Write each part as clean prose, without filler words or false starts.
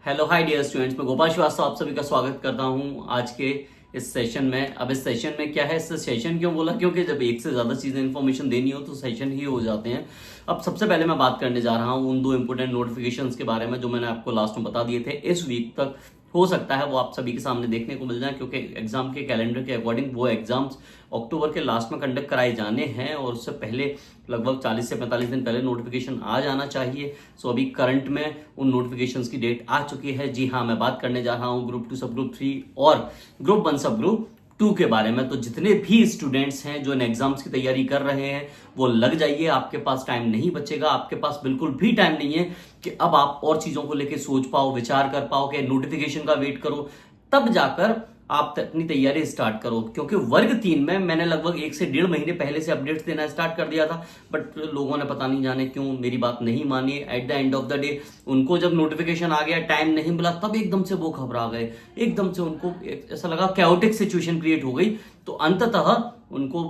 Hello hi dear students, मैं गोपाल श्रीवास्तव आप सभी का स्वागत करता हूं आज के इस सेशन में। अब इस सेशन में क्या है, इस सेशन क्यों बोला, क्योंकि जब एक से ज़्यादा चीज़ें इन्फॉर्मेशन देनी हो तो सेशन ही हो जाते हैं। अब सबसे पहले मैं बात करने जा रहा हूं उन दो इंपॉर्टेंट नोटिफिकेशंस के बारे में जो मैंने आपको लास्ट में बता दिए थे। इस वीक तक हो सकता है वो आप सभी के सामने देखने को मिल जाए, क्योंकि एग्जाम के कैलेंडर के अकॉर्डिंग वो एग्जाम्स अक्टूबर के लास्ट में कंडक्ट कराए जाने हैं और उससे पहले लगभग 40 से 45 दिन पहले नोटिफिकेशन आ जाना चाहिए। सो अभी करंट में उन नोटिफिकेशंस की डेट आ चुकी है। जी हाँ, मैं बात करने जा रहा हूँ ग्रुप 2 सब ग्रुप 3 और ग्रुप 1 सब ग्रुप 2 के बारे में। तो जितने भी स्टूडेंट्स हैं जो इन एग्जाम्स की तैयारी कर रहे हैं वो लग जाइए, आपके पास टाइम नहीं बचेगा। आपके पास बिल्कुल भी टाइम नहीं है कि अब आप और चीजों को लेकर सोच पाओ, विचार कर पाओ कि नोटिफिकेशन का वेट करो, तब जाकर आप अपनी तैयारी स्टार्ट करो। क्योंकि वर्ग 3 में मैंने लगभग 1 से 1.5 महीने पहले से अपडेट्स देना स्टार्ट कर दिया था, बट लोगों ने पता नहीं जाने क्यों मेरी बात नहीं मानी। At the end of the day उनको जब नोटिफिकेशन आ गया, टाइम नहीं मिला, तब एकदम से वो घबरा गए। एकदम से उनको ऐसा लगा कैओटिक सिचुएशन क्रिएट हो गई। तो अंततः उनको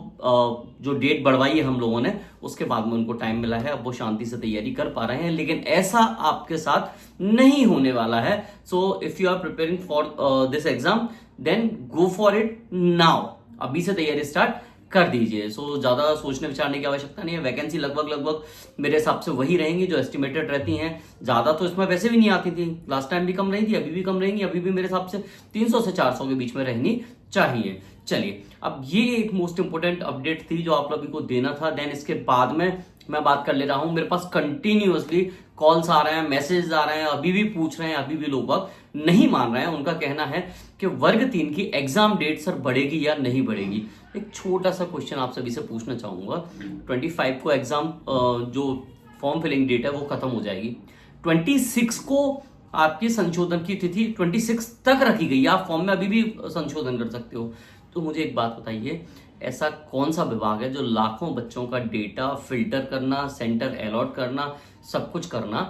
जो डेट बढ़वाई है हम लोगों ने, उसके बाद में उनको टाइम मिला है, अब वो शांति से तैयारी कर पा रहे हैं। लेकिन ऐसा आपके साथ नहीं होने वाला है। So if you are preparing for this exam then go for it now. अभी से तैयारी स्टार्ट कर दीजिए। सो ज्यादा सोचने विचारने की आवश्यकता नहीं है। वैकेंसी लगभग मेरे हिसाब से वही रहेंगी जो एस्टिमेटेड रहती हैं। ज्यादा तो इसमें वैसे भी नहीं आती थी, लास्ट टाइम भी कम रही थी, अभी भी कम रहेंगी। अभी भी मेरे हिसाब से 300 से 400 के बीच में रहनी चाहिए। चलिए, अब ये एक मोस्ट इंपोर्टेंट अपडेट थी जो आप लोगों को देना था। देन इसके बाद में मैं बात कर ले रहा हूं, मेरे पास कंटिन्यूअसली कॉल्स आ रहे हैं, मैसेज आ रहे हैं, अभी भी पूछ रहे हैं, अभी भी लोग नहीं मान रहे हैं। उनका कहना है कि वर्ग 3 की एग्जाम डेट सर बढ़ेगी या नहीं बढ़ेगी। एक छोटा सा क्वेश्चन आप सभी से पूछना चाहूंगा। 25 को एग्जाम जो फॉर्म फिलिंग डेट है वो खत्म हो जाएगी। 26 को आपकी संशोधन की तिथि 26 तक रखी गई है। आप फॉर्म में अभी भी संशोधन कर सकते हो। तो मुझे एक बात बताइए, ऐसा कौन सा विभाग है जो लाखों बच्चों का डेटा फिल्टर करना, सेंटर अलॉट करना, सब कुछ करना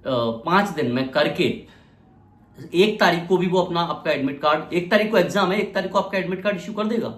5 दिन में करके 1 तारीख को भी वो अपना आपका एडमिट कार्ड, 1 तारीख को एग्जाम है, 1 तारीख को आपका एडमिट कार्ड इश्यू कर देगा।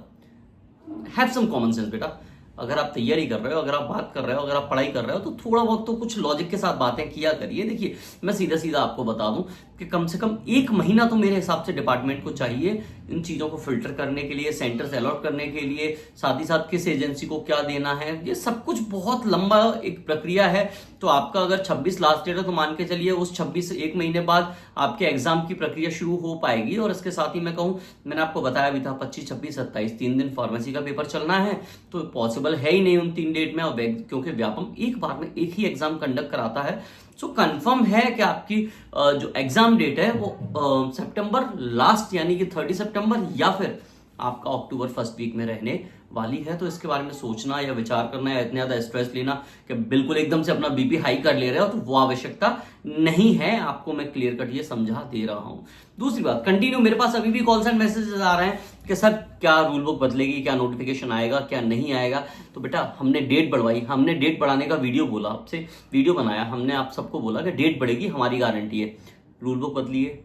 हैव सम कॉमन सेंस बेटा। अगर आप तैयारी कर रहे हो, अगर आप बात कर रहे हो, अगर आप पढ़ाई कर रहे हो, तो थोड़ा बहुत तो कुछ लॉजिक के साथ बातें किया करिए। देखिए, मैं सीधा सीधा आपको बता दूं कि कम से कम 1 महीना तो मेरे हिसाब से डिपार्टमेंट को चाहिए इन चीजों को फिल्टर करने के लिए, सेंटर्स अलॉट करने के लिए, साथ ही साथ किस एजेंसी को क्या देना है। ये सब कुछ बहुत लंबा एक प्रक्रिया है। तो आपका अगर 26 लास्ट डेट है तो मान के चलिए उस 26 से 1 महीने बाद आपके एग्जाम की प्रक्रिया शुरू हो पाएगी। और इसके साथ ही मैं कहूं, मैंने आपको बताया भी था 25, 26, 27 3 दिन फार्मेसी का पेपर चलना है, तो पॉसिबल है ही नहीं उन 3 डेट में। क्योंकि व्यापम एक बार में एक ही एग्जाम कंडक्ट कराता है। सो कंफर्म है कि आपकी जो एग्जाम डेट है वो सितंबर लास्ट यानी कि 30 सितंबर या फिर आपका अक्टूबर फर्स्ट वीक में रहने वाली है। तो इसके बारे में सोचना या विचार करना या इतना ज्यादा स्ट्रेस लेना कि बिल्कुल एकदम से अपना बीपी हाई कर ले रहे हो, तो वो आवश्यकता नहीं है। आपको मैं क्लियर कट ये समझा दे रहा हूं। दूसरी बात, कंटिन्यू मेरे पास अभी भी कॉल्स एंड मैसेजेस आ रहे हैं कि सर क्या रूल बुक बदलेगी, क्या नोटिफिकेशन आएगा, क्या नहीं आएगा। तो बेटा, हमने डेट बढ़वाई, हमने डेट बढ़ाने का वीडियो बोला, आपसे वीडियो बनाया, हमने आप सबको बोला कि डेट बढ़ेगी, हमारी गारंटी है। रूल बुक बदलिए।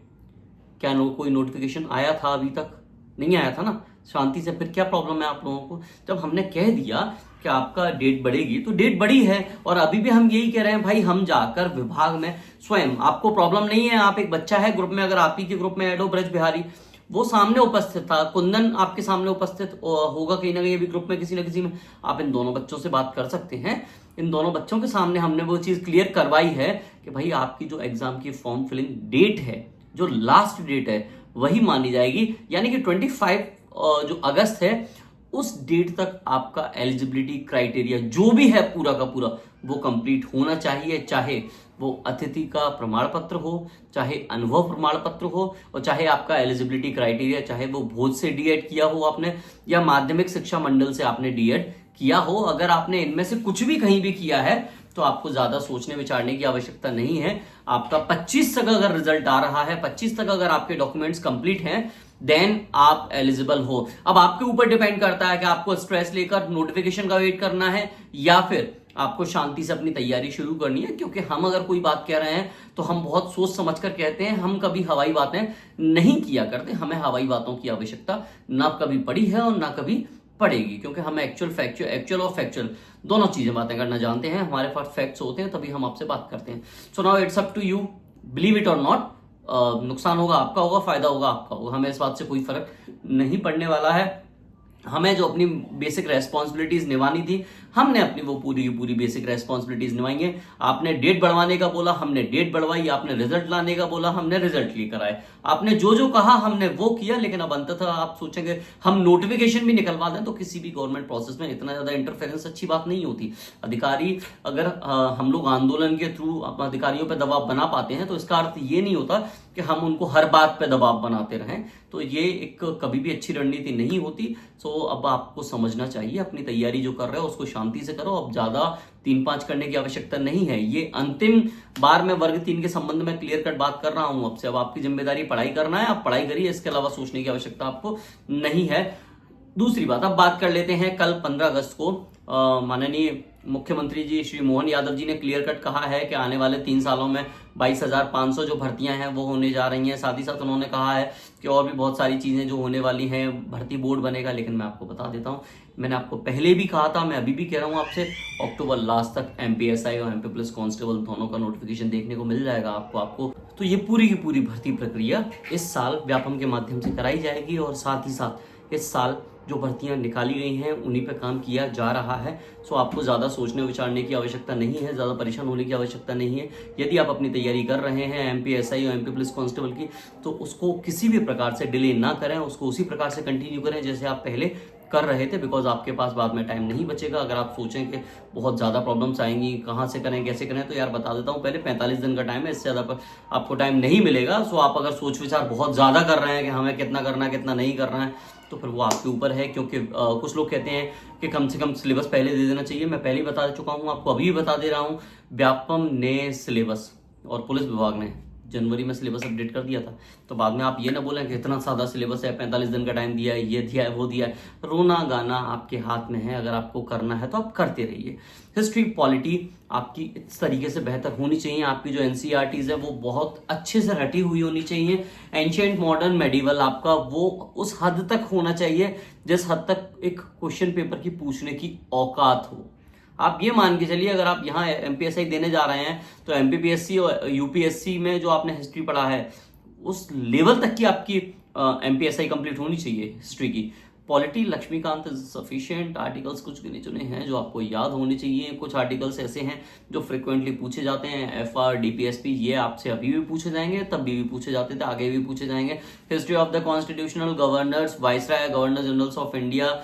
क्या कोई नोटिफिकेशन आया था? अभी तक नहीं आया था ना। शांति से, फिर क्या प्रॉब्लम है आप लोगों को? जब हमने कह दिया कि आपका डेट बढ़ेगी तो डेट बढ़ी है। और अभी भी हम यही कह रहे हैं भाई, हम जाकर विभाग में स्वयं, आपको प्रॉब्लम नहीं है, आप एक बच्चा है ग्रुप में, अगर आप ही के ग्रुप में ऐड हो ब्रज बिहारी, वो सामने उपस्थित था, कुंदन आपके सामने उपस्थित होगा कहीं ना कहीं अभी ग्रुप में किसी ना किसी में। आप इन दोनों बच्चों से बात कर सकते हैं। इन दोनों बच्चों के सामने हमने वो चीज क्लियर करवाई है कि भाई आपकी जो एग्जाम की फॉर्म फिलिंग डेट है, जो लास्ट डेट है, वही मानी जाएगी। यानी कि 25 जो अगस्त है उस डेट तक आपका एलिजिबिलिटी क्राइटेरिया जो भी है पूरा का पूरा वो कंप्लीट होना चाहिए। चाहे वो अतिथि का प्रमाण पत्र हो, चाहे अनुभव प्रमाण पत्र हो, और चाहे आपका एलिजिबिलिटी क्राइटेरिया, चाहे वो भोज से डीएड किया हो आपने या माध्यमिक शिक्षा मंडल से आपने डीएड किया हो। अगर आपने इनमें से कुछ भी कहीं भी किया है तो आपको ज्यादा सोचने विचारने की आवश्यकता नहीं है। आपका 25 तक अगर रिजल्ट आ रहा है, 25 तक अगर आपके डॉक्यूमेंट्स कंप्लीट हैं, देन आप एलिजिबल हो। अब आपके ऊपर डिपेंड करता है कि आपको स्ट्रेस लेकर नोटिफिकेशन का वेट करना है या फिर आपको शांति से अपनी तैयारी शुरू करनी है। क्योंकि हम अगर कोई बात कह रहे हैं तो हम बहुत सोच समझ कर कहते हैं, हम कभी हवाई बातें नहीं किया करते। हमें हवाई बातों की आवश्यकता ना कभी पड़ी है और ना कभी पड़ेगी, क्योंकि हम एक्चुअल और फैक्चुअल दोनों चीजें बातें करना जानते हैं। हमारे पास फैक्ट्स होते हैं तभी हम आपसे बात करते हैं। So now it's up to you, believe it or not, नुकसान होगा आपका होगा, फायदा होगा आपका होगा, हमें इस बात से कोई फर्क नहीं पड़ने वाला है। हमें जो अपनी बेसिक रेस्पॉन्सिबिलिटीज निभानी थी, हमने अपनी वो पूरी की पूरी बेसिक रेस्पॉन्सिबिलिटीज निभाई है। आपने डेट बढ़वाने का बोला, हमने डेट बढ़वाई। आपने रिजल्ट लाने का बोला, हमने रिजल्ट लेकर आए। आपने जो जो कहा हमने वो किया। लेकिन अब अंततः आप सोचेंगे हम नोटिफिकेशन भी निकलवा दें, तो किसी भी गवर्नमेंट प्रोसेस में इतना ज्यादा इंटरफेरेंस अच्छी बात नहीं होती। अधिकारी अगर हम लोग आंदोलन के थ्रू अपने अधिकारियों पर दबाव बना पाते हैं, तो इसका अर्थ ये नहीं होता कि हम उनको हर बात पे दबाव बनाते रहें। तो ये एक कभी भी अच्छी रणनीति नहीं होती। सो अब आपको समझना चाहिए, अपनी तैयारी जो कर रहे हो उसको शांति से करो। अब ज्यादा 3-5 करने की आवश्यकता नहीं है। ये अंतिम बार मैं वर्ग 3 के संबंध में क्लियर कट बात कर रहा हूं आपसे। अब आपकी जिम्मेदारी पढ़ाई करना है, आप पढ़ाई करिए, इसके अलावा सोचने की आवश्यकता आपको नहीं है। दूसरी बात, अब बात कर लेते हैं कल 15 अगस्त को माननीय मुख्यमंत्री जी श्री मोहन यादव जी ने क्लियर कट कहा है कि आने वाले 3 सालों में 22,500 जो भर्तियां हैं वो होने जा रही हैं। साथ ही साथ उन्होंने कहा है कि और भी बहुत सारी चीजें जो होने वाली हैं, भर्ती बोर्ड बनेगा। लेकिन मैं आपको बता देता हूं, मैंने आपको पहले भी कहा था, मैं अभी भी कह रहा हूं आपसे, अक्टूबर लास्ट तक एमपीएसआई और एमपी पुलिस कांस्टेबल दोनों का नोटिफिकेशन देखने को मिल जाएगा आपको। तो ये पूरी की पूरी भर्ती प्रक्रिया इस साल व्यापम के माध्यम से कराई जाएगी। और साथ ही साथ इस साल जो भर्तियां निकाली गई हैं उन्हीं पे काम किया जा रहा है। सो आपको ज़्यादा सोचने विचारने की आवश्यकता नहीं है, ज़्यादा परेशान होने की आवश्यकता नहीं है। यदि आप अपनी तैयारी कर रहे हैं एमपीएसआई और एमपी पुलिस कांस्टेबल की, तो उसको किसी भी प्रकार से डिले ना करें, उसको उसी प्रकार से कंटिन्यू करें जैसे आप पहले कर रहे थे। बिकॉज आपके पास बाद में टाइम नहीं बचेगा। अगर आप सोचें कि बहुत ज़्यादा प्रॉब्लम्स आएंगी, कहाँ से करें कैसे करें, तो यार बता देता हूँ, पहले 45 दिन का टाइम है, इससे ज़्यादा पर आपको टाइम नहीं मिलेगा। सो आप अगर सोच विचार बहुत ज़्यादा कर रहे हैं कि हमें कितना करना है कितना नहीं करना है, तो फिर वो आपके ऊपर है। क्योंकि कुछ लोग कहते हैं कि कम से कम सिलेबस पहले दे देना चाहिए। मैं पहले ही बता चुका हूँ आपको, अभी भी बता दे रहा हूँ, व्यापम ने सिलेबस और पुलिस विभाग ने जनवरी में सिलेबस अपडेट कर दिया था। तो बाद में आप ये ना बोलें कि इतना सादा सिलेबस है, 45 दिन का टाइम दिया है, ये दिया है वो दिया है। रोना गाना आपके हाथ में है। अगर आपको करना है तो आप करते रहिए। हिस्ट्री पॉलिटी आपकी इस तरीके से बेहतर होनी चाहिए। आपकी जो एनसीईआरटीज है वो बहुत अच्छे से रटी हुई होनी चाहिए। एंशिएंट मॉडर्न मेडिवल आपका वो उस हद तक होना चाहिए जिस हद तक एक क्वेश्चन पेपर की पूछने की औकात हो। आप ये मान के चलिए, अगर आप यहाँ एमपीएसआई देने जा रहे हैं तो एमपीपीएससी और यूपीएससी में जो आपने हिस्ट्री पढ़ा है उस लेवल तक की आपकी एमपीएसआई कंप्लीट होनी चाहिए हिस्ट्री की। Polity Laxmikant sufficient. आर्टिकल्स कुछ गिने चुने हैं जो आपको याद होने चाहिए। कुछ आर्टिकल्स ऐसे हैं जो फ्रिक्वेंटली पूछे जाते हैं। एफआर, डीपीएसपी, ये आपसे अभी भी पूछे जाएंगे, तब भी पूछे जाते थे, आगे भी पूछे जाएंगे। History of the constitutional governors, viceroy, governor generals of India,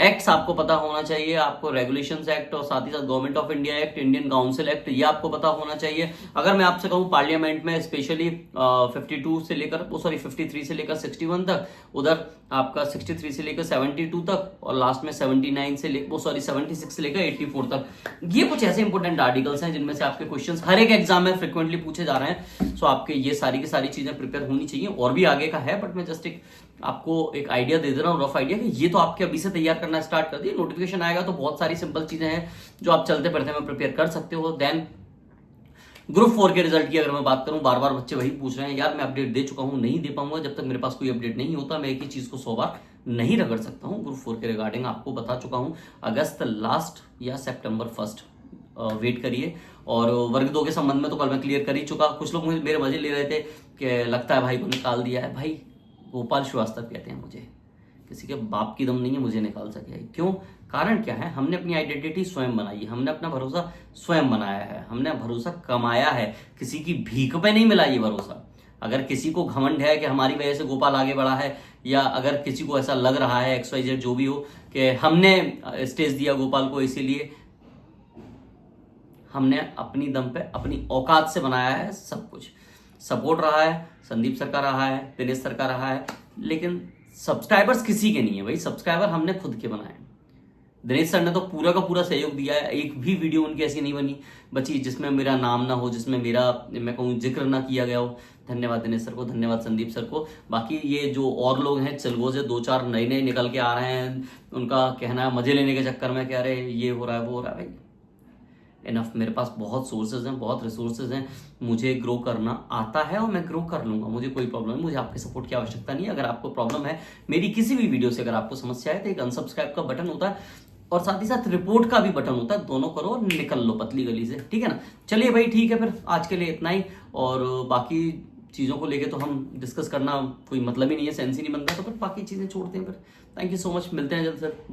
acts आपको पता होना चाहिए। आपको रेगुलेशंस एक्ट और साथ ही साथ government of India act, Indian council act, ये आपको पता होना चाहिए। अगर मैं आपसे कहूँ पार्लियामेंट में स्पेशली 52 से लेकर 53 से लेकर 61 तक, उधर आपका 63 से लेकर 72 तक, और लास्ट में 79 से लेकर 76 से लेकर 84 तक, ये कुछ ऐसे इंपॉर्टेंट आर्टिकल्स हैं जिनमें से आपके क्वेश्चंस हर एक एग्जाम में फ्रिक्वेंटली पूछे जा रहे हैं। सो आपके ये सारी की सारी चीजें प्रिपेयर होनी चाहिए। और भी आगे का है, बट मैं जस्ट एक आपको एक आइडिया दे रहा हूँ, रफ आइडिया, कि ये तो आपके अभी से तैयार करना स्टार्ट कर दिए। नोटिफिकेशन आएगा तो बहुत सारी सिंपल चीजें हैं जो आप चलते पढ़ते में प्रिपेयर कर सकते हो। देन ग्रुप 4 के रिजल्ट की अगर मैं बात करूं, बार बार बच्चे वही पूछ रहे हैं, यार मैं अपडेट दे चुका हूं, नहीं दे पाऊंगा। जब तक मेरे पास कोई अपडेट नहीं होता मैं एक ही चीज को 100 बार नहीं रगड़ सकता हूं। ग्रुप 4 के रिगार्डिंग आपको बता चुका हूं, अगस्त लास्ट या सितंबर फर्स्ट वेट करिए। और वर्ग 2 के संबंध में तो कल मैं क्लियर कर ही चुका। कुछ लोग मेरे मजे ले रहे थे कि लगता है भाई को निकाल दिया है। भाई गोपाल श्रीवास्तव कहते हैं मुझे, किसी के बाप की दम नहीं है मुझे निकाल सके। क्यों? कारण क्या है? हमने अपनी आइडेंटिटी स्वयं बनाई है, हमने अपना भरोसा स्वयं बनाया है, हमने भरोसा कमाया है, किसी की भीख पे नहीं मिला ये भरोसा। अगर किसी को घमंड है कि हमारी वजह से गोपाल आगे बढ़ा है, या अगर किसी को ऐसा लग रहा है XYZ जो भी हो कि हमने स्टेज दिया गोपाल को इसीलिए, हमने अपनी दम पे अपनी औकात से बनाया है सब कुछ। सपोर्ट रहा है संदीप सर का, रहा है दिनेश सर का, रहा है, लेकिन सब्सक्राइबर्स किसी के नहीं है भाई। सब्सक्राइबर हमने खुद के बनाए। दिनेश सर ने तो पूरा का पूरा सहयोग दिया है। एक भी वीडियो उनकी ऐसी नहीं बची जिसमें मेरा नाम ना हो, जिसमें मेरा मैं कहूँ जिक्र ना किया गया हो। धन्यवाद दिनेश सर को, धन्यवाद संदीप सर को। बाकी ये जो और लोग हैं चलगो से 2-4 नए निकल के आ रहे हैं, उनका कहना है मजे लेने के चक्कर में कह रहे ये हो रहा है वो हो रहा है। भाई इनफ, मेरे पास बहुत सोर्सेज हैं, बहुत रिसोर्सेज हैं, मुझे ग्रो करना आता है और मैं ग्रो कर लूंगा, मुझे कोई प्रॉब्लम नहीं, मुझे आपके सपोर्ट की आवश्यकता नहीं है। अगर आपको प्रॉब्लम है मेरी किसी भी वीडियो से, अगर आपको समस्या है तो एक अनसब्सक्राइब का बटन होता है और साथ ही साथ रिपोर्ट का भी बटन होता है, दोनों करो और निकल लो पतली गली से, ठीक है ना। चलिए भाई ठीक है, फिर आज के लिए इतना ही। और बाकी चीज़ों को लेके तो हम डिस्कस करना कोई मतलब ही नहीं है, सेंस ही नहीं बनता, तो फिर बाकी चीज़ें छोड़ते हैं फिर। थैंक यू सो मच, मिलते हैं जल्द फिर।